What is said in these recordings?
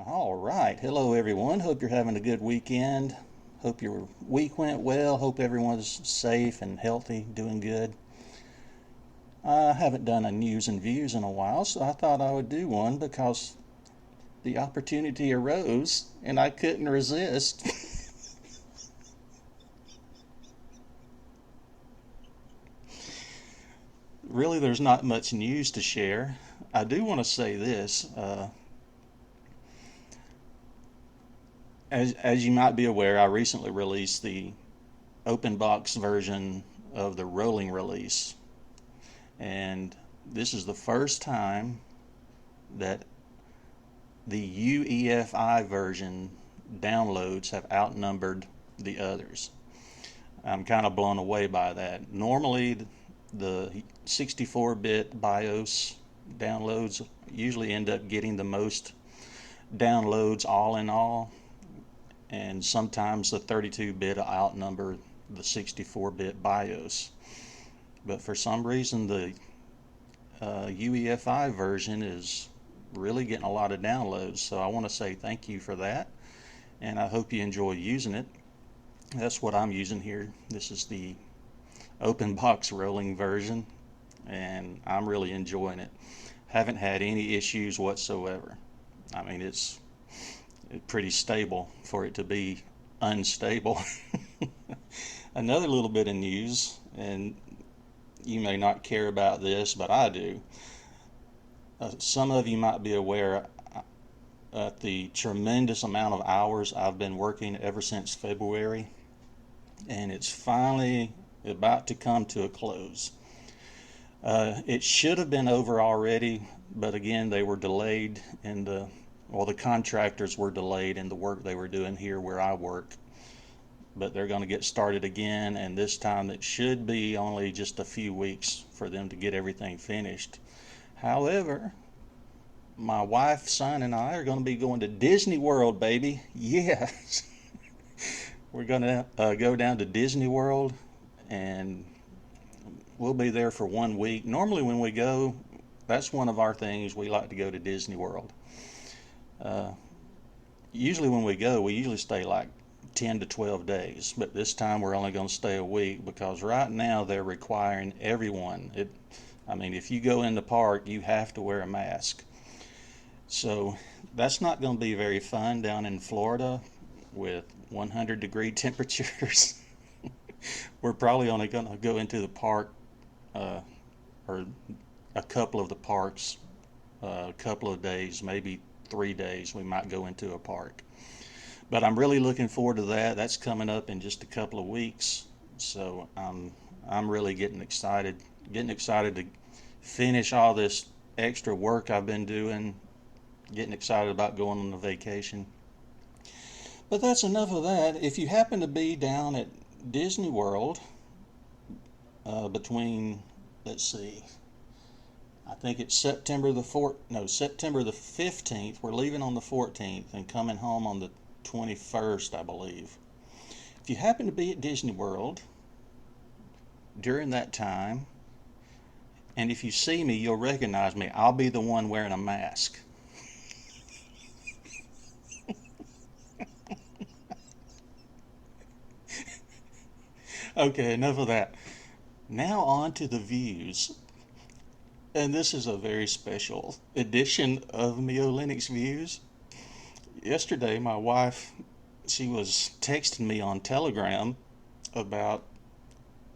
All right. Hello, everyone. Hope you're having a good weekend. Hope your week went well. Hope everyone's safe and healthy, doing good. I haven't done a news and views in a while, so I thought I would do one because the opportunity arose and I couldn't resist. Really, there's not much news to share. I do want to say this. As you might be aware, I recently released the open box version of the rolling release. And this is the first time that the UEFI version downloads have outnumbered the others. I'm kind of blown away by that. Normally, the 64-bit BIOS downloads usually end up getting the most downloads all in all, and sometimes the 32-bit outnumber the 64-bit BIOS. But for some reason, the UEFI version is really getting a lot of downloads. So I want to say thank you for that, and I hope you enjoy using it. That's what I'm using here. This is the open box rolling version, and I'm really enjoying it. Haven't had any issues whatsoever. I mean, it's pretty stable for it to be unstable. Another little bit of news, and you may not care about this, but I do. Some of you might be aware at the tremendous amount of hours I've been working ever since February, and it's finally about to come to a close. It should have been over already, but again, they were delayed in the contractors were delayed in the work they were doing here where I work. But they're going to get started again, and this time it should be only just a few weeks for them to get everything finished. However, my wife, son, and I are going to be going to Disney World, baby. Yes. We're going to go down to Disney World, and we'll be there for 1 week. Normally, when we go, that's one of our things. We like to go to Disney World. Usually, when we go, we usually stay like 10 to 12 days, but this time we're only going to stay a week because right now they're requiring everyone. I mean, if you go in the park, you have to wear a mask. So that's not going to be very fun down in Florida with 100-degree temperatures. We're probably only going to go into the park or a couple of the parks, a couple of days, maybe 3 days. We might go into a park. But I'm really looking forward to that. That's coming up in just a couple of weeks. So I'm really getting excited to finish all this extra work I've been doing, getting excited about going on a vacation. But that's enough of that. If you happen to be down at Disney World between, let's see, I think it's September the 15th. We're leaving on the 14th and coming home on the 21st, I believe. If you happen to be at Disney World during that time, and if you see me, you'll recognize me. I'll be the one wearing a mask. Okay, enough of that. Now on to the views. And this is a very special edition of MiyoLinux Views. Yesterday, my wife, she was texting me on Telegram about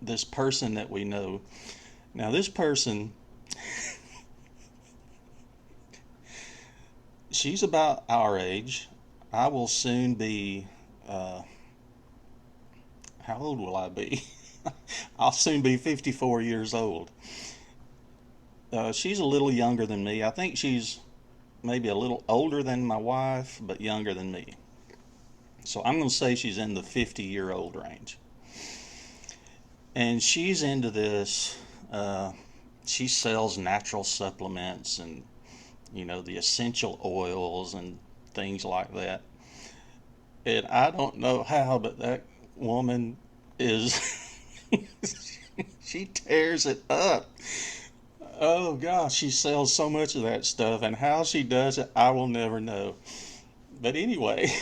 this person that we know. Now, this person, she's about our age. I will soon be, how old will I be? I'll soon be 54 years old. She's a little younger than me. I think she's maybe a little older than my wife, but younger than me. So I'm going to say she's in the 50-year-old range. And she's into this. She sells natural supplements and, the essential oils and things like that. And I don't know how, but that woman is, she tears it up. Oh gosh, she sells so much of that stuff, and how she does it, I will never know. But anyway,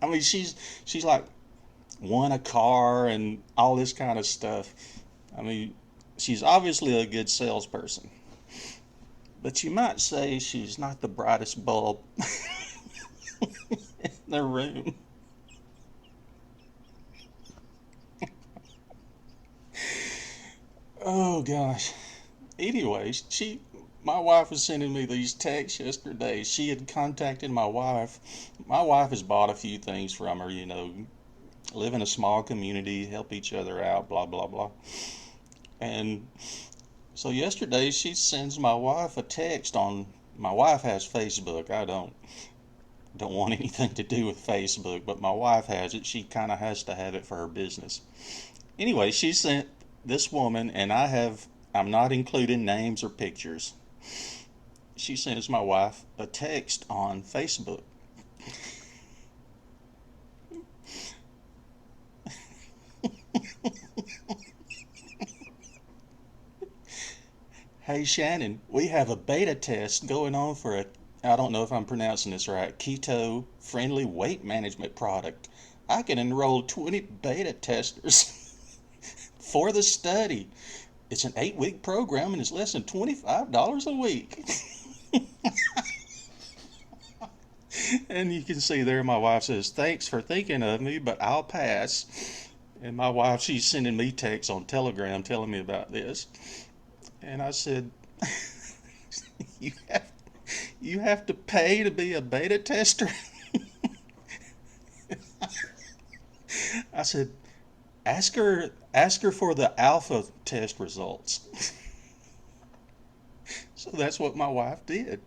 I mean, she's like won a car and all this kind of stuff. I mean, she's obviously a good salesperson, but you might say she's not the brightest bulb in the room. Oh gosh. Anyway, my wife was sending me these texts yesterday. She had contacted my wife. My wife has bought a few things from her, live in a small community, help each other out, blah blah blah. And so yesterday she sends my wife a text on. My wife has Facebook. I don't want anything to do with Facebook, but my wife has it. She kind of has to have it for her business. Anyway, she sent this woman, and I'm not including names or pictures. She sends my wife a text on Facebook. Hey Shannon, we have a beta test going on for I don't know if I'm pronouncing this right, keto friendly weight management product. I can enroll 20 beta testers for the study. It's an 8-week program and it's less than $25 a week. And you can see there my wife says, thanks for thinking of me, but I'll pass. And my wife, she's sending me texts on Telegram telling me about this. And I said, you have you have to pay to be a beta tester? I said, ask her for the alpha test results. So that's what my wife did.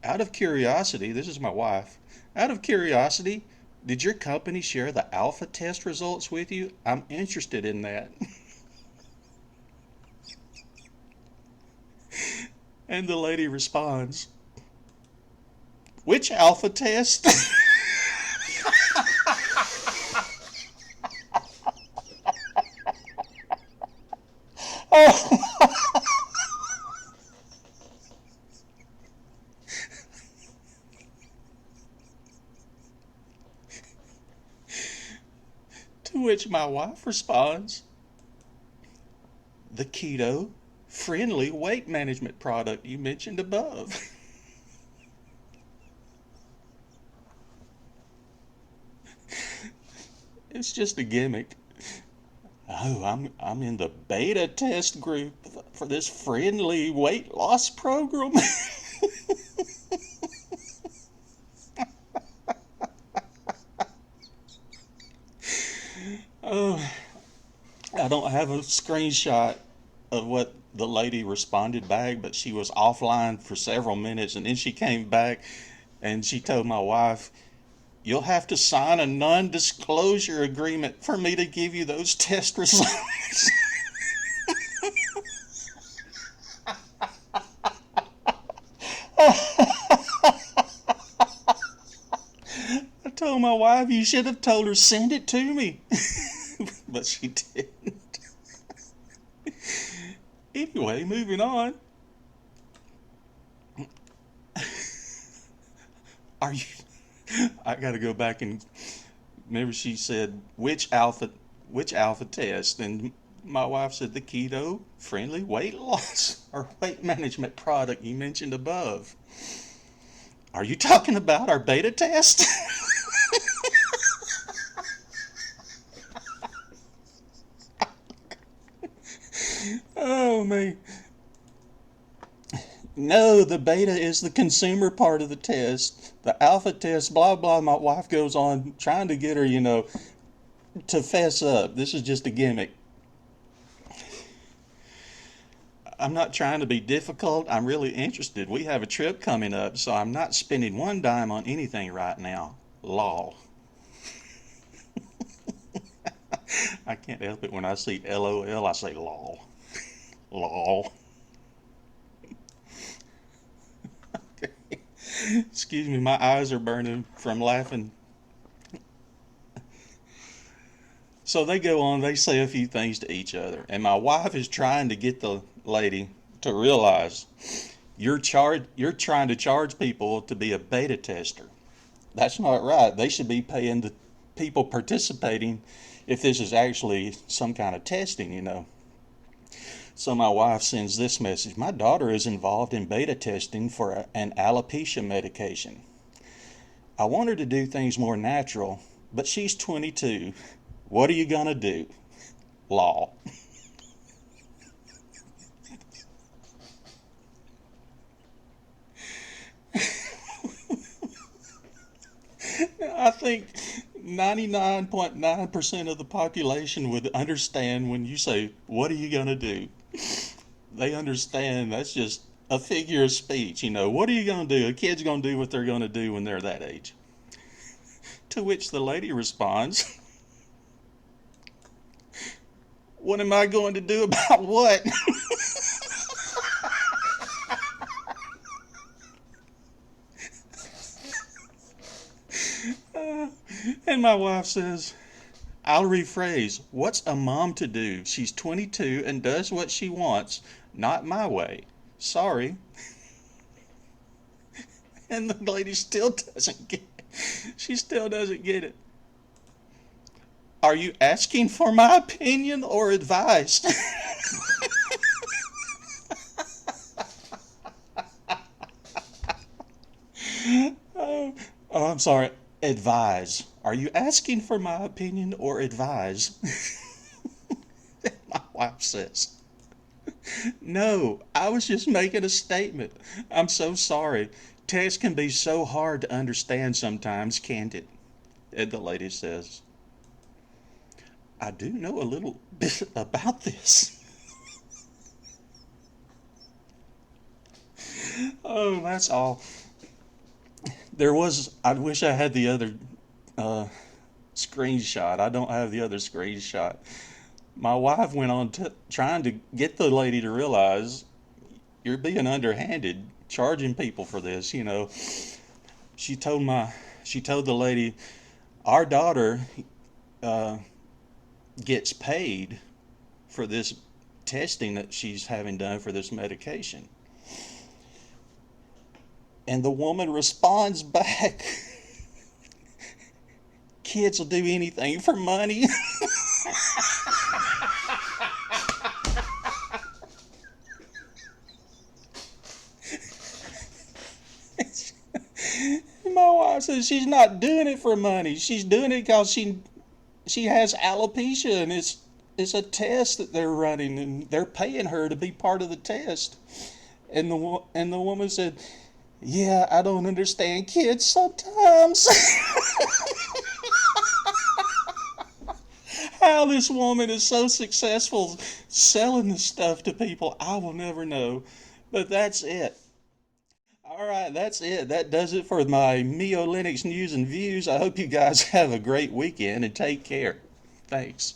Out of curiosity, this is my wife. Out of curiosity, did your company share the alpha test results with you? I'm interested in that. And the lady responds, which alpha test? Oh. To which my wife responds, the keto friendly weight management product you mentioned above. It's just a gimmick. Oh, I'm in the beta test group for this friendly weight loss program. Oh, I don't have a screenshot of what the lady responded back, but she was offline for several minutes, and then she came back and she told my wife, you'll have to sign a non-disclosure agreement for me to give you those test results. I told my wife, you should have told her, send it to me. But she didn't. Anyway, moving on. Are you... I got to go back and remember she said which alpha test, and my wife said the keto friendly weight loss or weight management product you mentioned above. Are you talking about our beta test? Oh man. No, the beta is the consumer part of the test. The alpha test, blah, blah. My wife goes on trying to get her, to fess up. This is just a gimmick. I'm not trying to be difficult. I'm really interested. We have a trip coming up, so I'm not spending one dime on anything right now. Lol. I can't help it when I see LOL, I say lol. Lol. Excuse me, my eyes are burning from laughing. So they go on, they say a few things to each other, and my wife is trying to get the lady to realize You're trying to charge people to be a beta tester. That's not right. They should be paying the people participating if this is actually some kind of testing. So my wife sends this message. My daughter is involved in beta testing for an alopecia medication. I want her to do things more natural, but she's 22. What are you going to do? Law. I think 99.9% of the population would understand when you say, what are you going to do? They understand that's just a figure of speech. What are you going to do? A kid's going to do what they're going to do when they're that age. To which the lady responds, what am I going to do about what? And my wife says, I'll rephrase, what's a mom to do? She's 22 and does what she wants, not my way. Sorry. And the lady still doesn't get it. She still doesn't get it. Are you asking for my opinion or advice? Oh, I'm sorry. Advise. Are you asking for my opinion or advise? My wife says, no, I was just making a statement. I'm so sorry. Text can be so hard to understand sometimes, can't it? And the lady says, I do know a little bit about this. Oh, that's all. I wish I had the other screenshot. I don't have the other screenshot. My wife went on trying to get the lady to realize you're being underhanded, charging people for this. She told the lady, our daughter uh, gets paid for this testing that she's having done for this medication. And the woman responds back, kids will do anything for money. My wife says she's not doing it for money. She's doing it because she has alopecia, and it's a test that they're running, and they're paying her to be part of the test. And the woman said, yeah, I don't understand kids sometimes. How this woman is so successful selling this stuff to people, I will never know. But that's it. All right, that's it. That does it for my MiyoLinux news and views. I hope you guys have a great weekend and take care. Thanks.